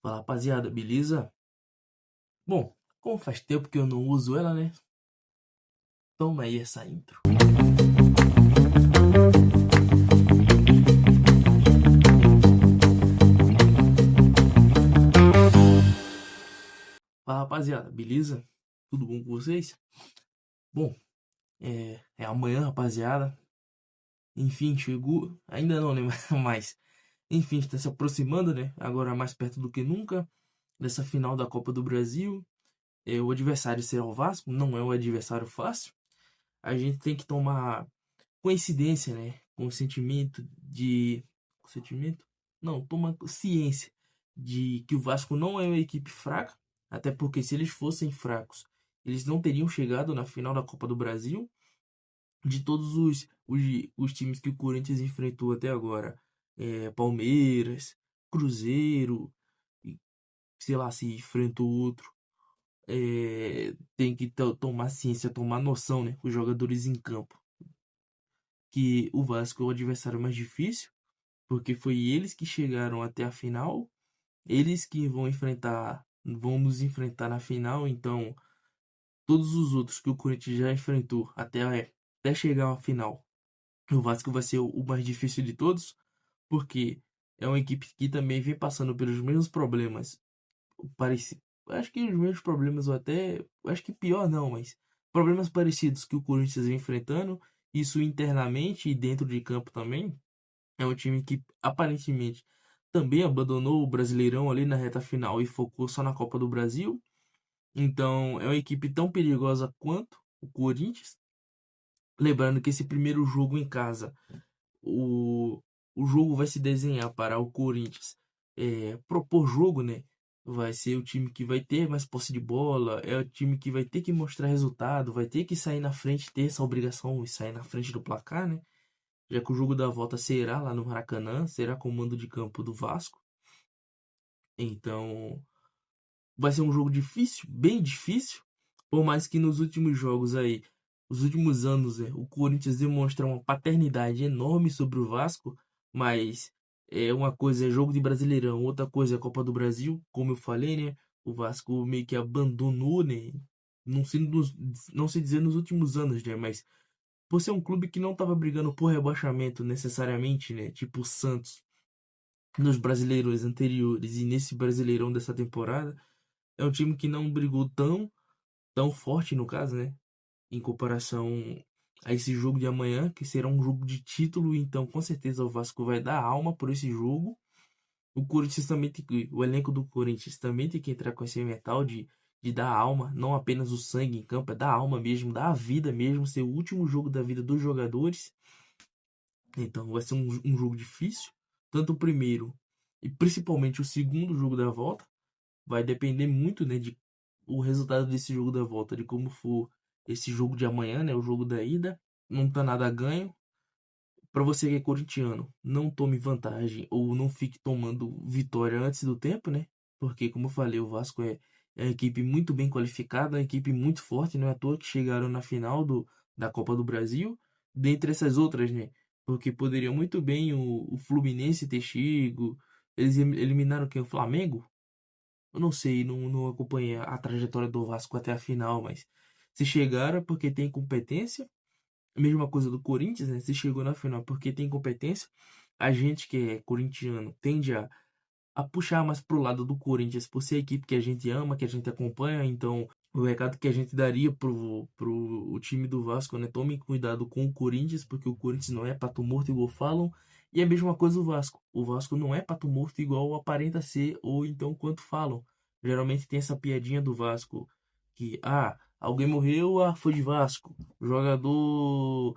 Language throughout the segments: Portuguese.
Fala rapaziada, beleza? Bom, como faz tempo que eu não uso ela, né? Toma aí essa intro. Fala rapaziada, beleza? Tudo bom com vocês? Bom, é amanhã, rapaziada. Enfim, chegou. Ainda não, né? Mas, enfim, está se aproximando, né? Agora mais perto do que nunca dessa final da Copa do Brasil. O adversário será o Vasco, não é um adversário fácil. A gente tem que tomar coincidência, né? Com o sentimento de. Sentimento? Não, toma ciência de que o Vasco não é uma equipe fraca, até porque se eles fossem fracos, eles não teriam chegado na final da Copa do Brasil. De todos os times que o Corinthians enfrentou até agora, Palmeiras, Cruzeiro, e sei lá se enfrentou outro. Tem que tomar ciência, tomar noção, né? Os jogadores em campo, que o Vasco é o adversário mais difícil, porque foi eles que chegaram até a final, eles que vão nos enfrentar na final, então todos os outros que o Corinthians já enfrentou até chegar à final, o Vasco vai ser o mais difícil de todos, porque é uma equipe que também vem passando pelos mesmos problemas, parece, acho que os mesmos problemas ou até, acho que pior não, mas problemas parecidos que o Corinthians vem enfrentando, isso internamente e dentro de campo também. É um time que aparentemente também abandonou o Brasileirão ali na reta final e focou só na Copa do Brasil. Então é uma equipe tão perigosa quanto o Corinthians. Lembrando que esse primeiro jogo em casa, o, o jogo vai se desenhar para o Corinthians propor jogo, né? Vai ser o time que vai ter mais posse de bola, é o time que vai ter que mostrar resultado, vai ter que sair na frente, ter essa obrigação e sair na frente do placar, né? Já que o jogo da volta será lá no Maracanã, será com o mando de campo do Vasco. Então, vai ser um jogo difícil, bem difícil. Por mais que nos últimos jogos aí, os últimos anos, o Corinthians demonstra uma paternidade enorme sobre o Vasco, mas uma coisa é jogo de Brasileirão, outra coisa é Copa do Brasil, como eu falei, né? O Vasco meio que abandonou, né? Não sei dizer nos últimos anos, né? Mas por ser um clube que não estava brigando por rebaixamento necessariamente, né? Tipo o Santos nos brasileiros anteriores e nesse Brasileirão dessa temporada, é um time que não brigou tão forte no caso, né? Em comparação a esse jogo de amanhã, que será um jogo de título, então com certeza o Vasco vai dar alma por esse jogo. O elenco do Corinthians também tem que entrar com esse mental de dar alma, não apenas o sangue em campo, é dar alma mesmo, dar a vida mesmo, ser o último jogo da vida dos jogadores. Então vai ser um jogo difícil, tanto o primeiro e principalmente o segundo jogo da volta. Vai depender muito, né, de o resultado desse jogo da volta, de como for esse jogo de amanhã, né, o jogo da ida. Não tá nada a ganho. Para você que é corintiano, não tome vantagem ou não fique tomando vitória antes do tempo, né? Porque, como eu falei, o Vasco é uma equipe muito bem qualificada, uma equipe muito forte, não é à toa que chegaram na final da Copa do Brasil, dentre essas outras, né? Porque poderia muito bem o Fluminense ter chego, eles eliminaram quem? O Flamengo? Eu não sei, não acompanhei a trajetória do Vasco até a final, mas se chegaram é porque tem competência. A mesma coisa do Corinthians, né? Se chegou na final porque tem competência. A gente que é corintiano tende a puxar mais pro lado do Corinthians por ser a equipe que a gente ama, que a gente acompanha. Então, o recado que a gente daria pro o time do Vasco, né? Tomem cuidado com o Corinthians, porque o Corinthians não é pato morto igual falam. E a mesma coisa o Vasco. O Vasco não é pato morto igual aparenta ser, ou então quanto falam. Geralmente tem essa piadinha do Vasco que, alguém morreu, foi de Vasco. O jogador,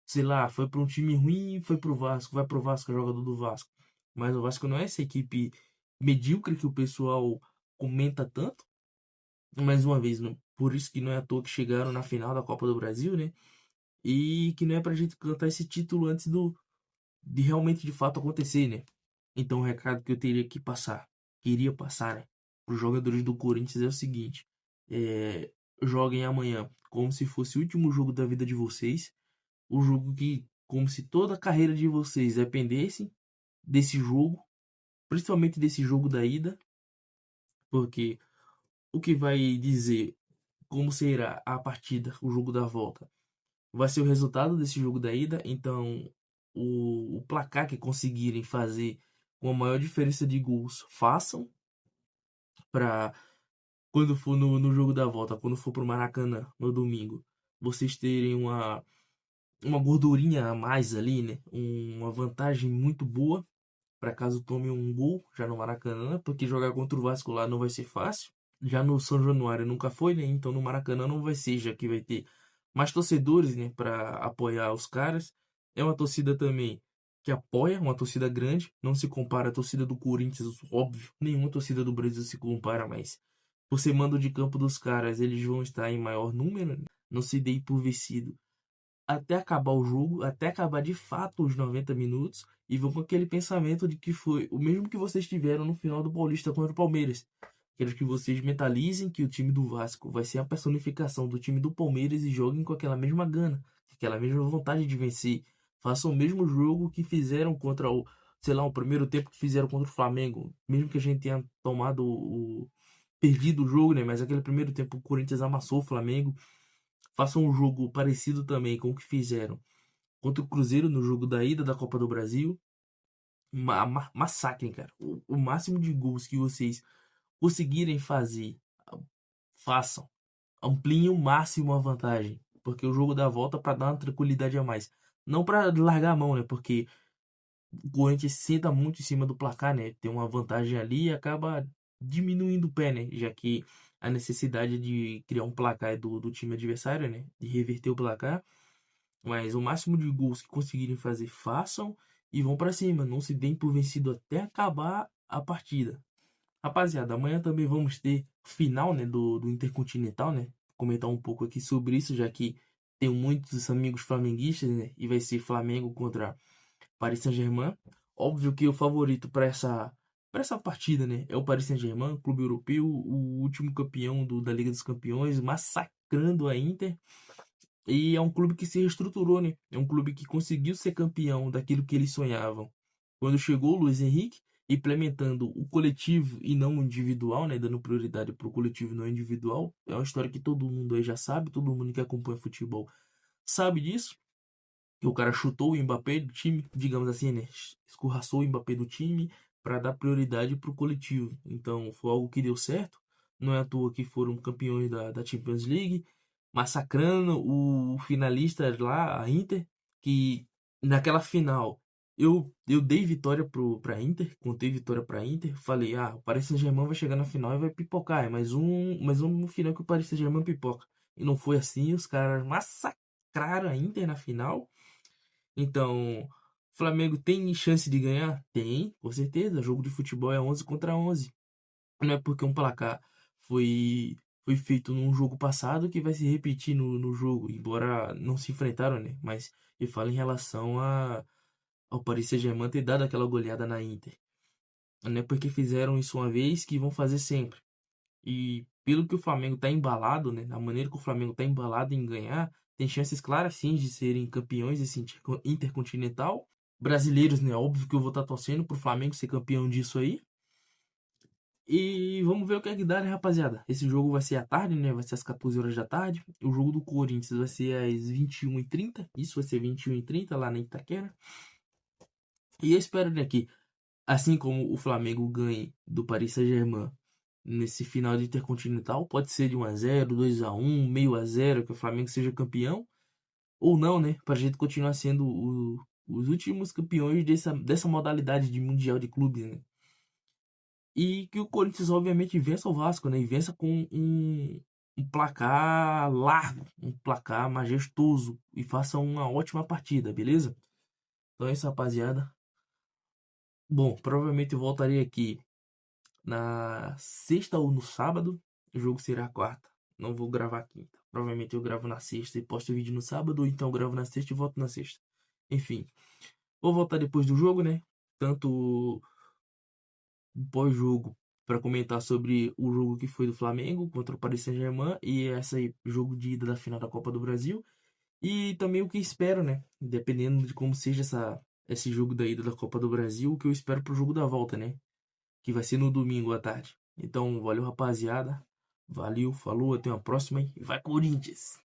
sei lá, foi para um time ruim, foi pro Vasco, vai pro Vasco, é jogador do Vasco. Mas o Vasco não é essa equipe medíocre que o pessoal comenta tanto. Mais uma vez, por isso que não é à toa que chegaram na final da Copa do Brasil, né? E que não é pra gente cantar esse título antes de realmente de fato acontecer, né? Então o recado que eu queria passar, né, para os jogadores do Corinthians é o seguinte: joguem amanhã como se fosse o último jogo da vida de vocês, o jogo que, como se toda a carreira de vocês dependesse desse jogo, principalmente desse jogo da ida, porque o que vai dizer como será a partida, o jogo da volta, vai ser o resultado desse jogo da ida. Então, o placar que conseguirem fazer com a maior diferença de gols, façam para quando for no jogo da volta, quando for pro Maracanã no domingo, vocês terem uma gordurinha a mais ali, né? Uma vantagem muito boa para caso tome um gol já no Maracanã, porque jogar contra o Vasco lá não vai ser fácil. Já no São Januário nunca foi, né? Então no Maracanã não vai ser, já que vai ter mais torcedores, né, para apoiar os caras. É uma torcida também que apoia, uma torcida grande, não se compara à torcida do Corinthians, óbvio, nenhuma torcida do Brasil se compara, mas por ser mando de campo dos caras, eles vão estar em maior número, né? Não se dê por vencido até acabar o jogo, até acabar de fato os 90 minutos, e vão com aquele pensamento de que foi o mesmo que vocês tiveram no final do Paulista contra o Palmeiras. Quero que vocês mentalizem que o time do Vasco vai ser a personificação do time do Palmeiras e joguem com aquela mesma gana, aquela mesma vontade de vencer. Façam o mesmo jogo que fizeram contra o, sei lá, o primeiro tempo que fizeram contra o Flamengo. Mesmo que a gente tenha tomado perdido o jogo, né? Mas aquele primeiro tempo o Corinthians amassou o Flamengo. Façam um jogo parecido também com o que fizeram contra o Cruzeiro no jogo da ida da Copa do Brasil. Massacrem, cara. O máximo de gols que vocês conseguirem fazer, façam. Ampliem o máximo a vantagem. Porque o jogo da volta para dar uma tranquilidade a mais. Não para largar a mão, né? Porque o Corinthians senta muito em cima do placar, né? Tem uma vantagem ali e acaba diminuindo o pé, né? Já que a necessidade de criar um placar é do time adversário, né? De reverter o placar. Mas o máximo de gols que conseguirem fazer, façam e vão para cima. Não se deem por vencido até acabar a partida. Rapaziada, amanhã também vamos ter final, né, do Intercontinental, né? Comentar um pouco aqui sobre isso, já que tenho muitos amigos flamenguistas, né? E vai ser Flamengo contra Paris Saint-Germain. Óbvio que o favorito para essa partida, né, é o Paris Saint-Germain, clube europeu, o último campeão da Liga dos Campeões, massacrando a Inter. E é um clube que se reestruturou, né? É um clube que conseguiu ser campeão daquilo que eles sonhavam. Quando chegou o Luiz Henrique, implementando o coletivo e não o individual, né? Dando prioridade para o coletivo e não individual. É uma história que todo mundo aí já sabe, todo mundo que acompanha futebol sabe disso. Que o cara chutou o Mbappé do time, digamos assim, né? Escorraçou o Mbappé do time para dar prioridade para o coletivo. Então foi algo que deu certo. Não é à toa que foram campeões da Champions League, massacrando o finalista lá, a Inter, que naquela final eu dei vitória para Inter, contei vitória para Inter, falei, o Paris Saint-Germain vai chegar na final e vai pipocar, é mais um final que o Paris Saint-Germain pipoca. E não foi assim, os caras massacraram a Inter na final. Então, o Flamengo tem chance de ganhar? Tem, com certeza. Jogo de futebol é 11 contra 11. Não é porque um placar foi feito num jogo passado que vai se repetir no jogo, embora não se enfrentaram, né? Mas eu falo em relação ao Paris Saint-Germain ter dado aquela goleada na Inter. Não é porque fizeram isso uma vez que vão fazer sempre. E pelo que o Flamengo está embalado, né? Na maneira que o Flamengo está embalado em ganhar, tem chances claras sim de serem campeões desse intercontinental. Brasileiros, né? Óbvio que eu vou estar torcendo pro Flamengo ser campeão disso aí. E vamos ver o que é que dá, né, rapaziada? Esse jogo vai ser à tarde, né? Vai ser às 14 horas da tarde. O jogo do Corinthians vai ser às 21h30. Isso vai ser 21h30 lá na Itaquera. E eu espero, né, que assim como o Flamengo ganhe do Paris Saint-Germain nesse final de Intercontinental, pode ser de 1-0, 2-1, meio a 0, que o Flamengo seja campeão, ou não, né? Para a gente continuar sendo os últimos campeões dessa modalidade de Mundial de Clubes, né? E que o Corinthians, obviamente, vença o Vasco, né? E vença com um placar largo, um placar majestoso, e faça uma ótima partida, beleza? Então é isso, rapaziada. Bom, provavelmente eu voltarei aqui na sexta ou no sábado. O jogo será quarta. Não vou gravar quinta. Provavelmente eu gravo na sexta e posto o vídeo no sábado, ou então eu gravo na sexta e volto na sexta. Enfim, vou voltar depois do jogo, né? Tanto o pós-jogo para comentar sobre o jogo que foi do Flamengo contra o Paris Saint-Germain e esse jogo de ida da final da Copa do Brasil. E também o que espero, né? Dependendo de como seja esse jogo da ida da Copa do Brasil, o que eu espero pro jogo da volta, né? que vai ser no domingo à tarde. Então, valeu, rapaziada. Valeu, falou, até uma próxima e vai, Corinthians!